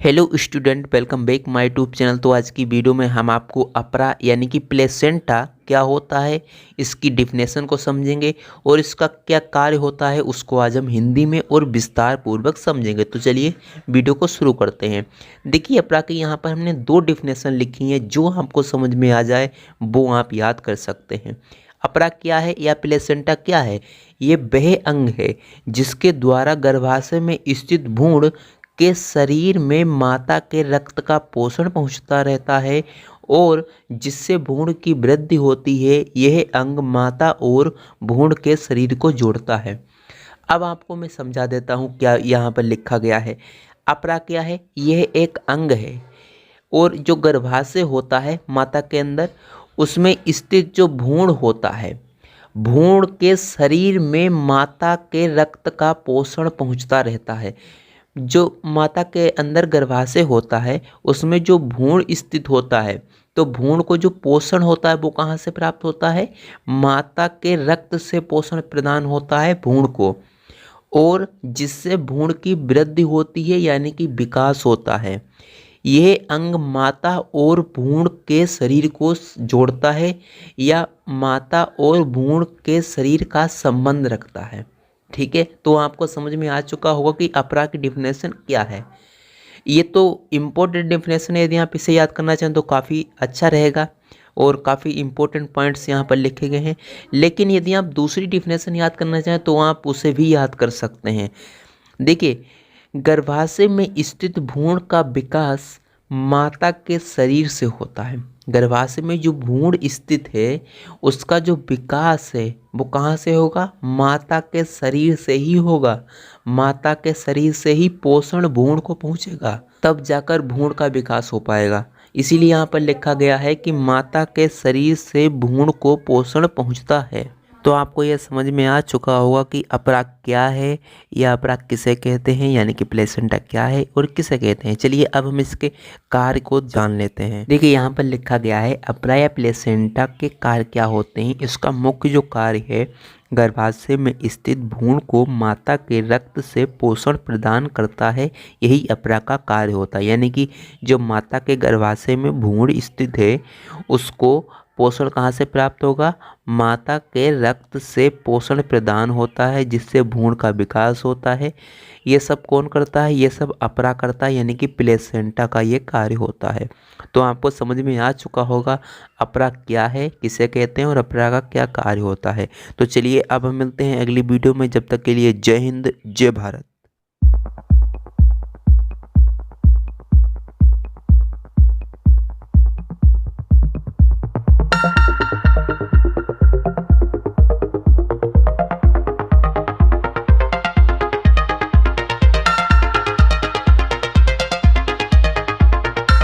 Hello student, welcome back my YouTube channel. तो आज की वीडियो में हम आपको अपरा यानी कि प्लेसेंटा क्या होता है, इसकी डिफिनेशन को समझेंगे और इसका क्या कार्य होता है उसको आज हम हिंदी में और विस्तार पूर्वक समझेंगे। तो चलिए वीडियो को शुरू करते हैं। देखिए, अपरा के यहाँ पर हमने दो डिफिनेशन लिखी हैं, जो हमको समझ में आ जाए वो आप याद कर सकते हैं। अपरा क्या है या प्लेसेंटा क्या है? ये वह अंग है जिसके द्वारा गर्भाशय में स्थित भ्रूण के शरीर में माता के रक्त का पोषण पहुंचता रहता है और जिससे भ्रूण की वृद्धि होती है। यह अंग माता और भ्रूण के शरीर को जोड़ता है। अब आपको मैं समझा देता हूँ क्या यहाँ पर लिखा गया है। अपरा क्या है? यह एक अंग है और जो गर्भाशय होता है माता के अंदर, उसमें स्थित जो भ्रूण होता है, भ्रूण के शरीर में माता के रक्त का पोषण पहुंचता रहता है। जो माता के अंदर गर्भाशय होता है उसमें जो भ्रूण स्थित होता है, तो भ्रूण को जो पोषण होता है वो कहाँ से प्राप्त होता है? माता के रक्त से पोषण प्रदान होता है भ्रूण को, और जिससे भ्रूण की वृद्धि होती है यानी कि विकास होता है। यह अंग माता और भ्रूण के शरीर को जोड़ता है या माता और भ्रूण के शरीर का संबंध रखता है। ठीक है, तो आपको समझ में आ चुका होगा कि अपरा की डिफिनेशन क्या है। ये तो इम्पोर्टेंट डिफिनेशन है, यदि आप इसे याद करना चाहें तो काफ़ी अच्छा रहेगा और काफ़ी इम्पोर्टेंट पॉइंट्स यहाँ पर लिखे गए हैं। लेकिन यदि आप दूसरी डिफिनेशन याद करना चाहें तो आप उसे भी याद कर सकते हैं। देखिए, गर्भाशय में स्थित भ्रूण का विकास माता के शरीर से होता है। गर्भाशय में जो भ्रूण स्थित है उसका जो विकास है वो कहाँ से होगा? माता के शरीर से ही होगा। माता के शरीर से ही पोषण भ्रूण को पहुँचेगा, तब जाकर भ्रूण का विकास हो पाएगा। इसीलिए यहाँ पर लिखा गया है कि माता के शरीर से भ्रूण को पोषण पहुँचता है। तो आपको यह समझ में आ चुका होगा कि अपरा क्या है या अपरा किसे कहते हैं, यानी कि प्लेसेंटा क्या है और किसे कहते हैं। चलिए अब हम इसके कार्य को जान लेते हैं। देखिए, यहाँ पर लिखा गया है अपरा या प्लेसेंटा के कार्य क्या होते हैं। इसका मुख्य जो कार्य है, गर्भाशय में स्थित भ्रूण को माता के रक्त से पोषण प्रदान करता है। यही अपरा का कार्य होता है। यानी कि जो माता के गर्भाशय में भ्रूण स्थित है उसको पोषण कहाँ से प्राप्त होगा? माता के रक्त से पोषण प्रदान होता है, जिससे भ्रूण का विकास होता है। ये सब कौन करता है? ये सब अपरा करता है, यानी कि प्लेसेंटा का ये कार्य होता है। तो आपको समझ में आ चुका होगा अपरा क्या है, किसे कहते हैं और अपरा का क्या कार्य होता है। तो चलिए अब हम मिलते हैं अगली वीडियो में। जब तक के लिए जय हिंद, जय भारत।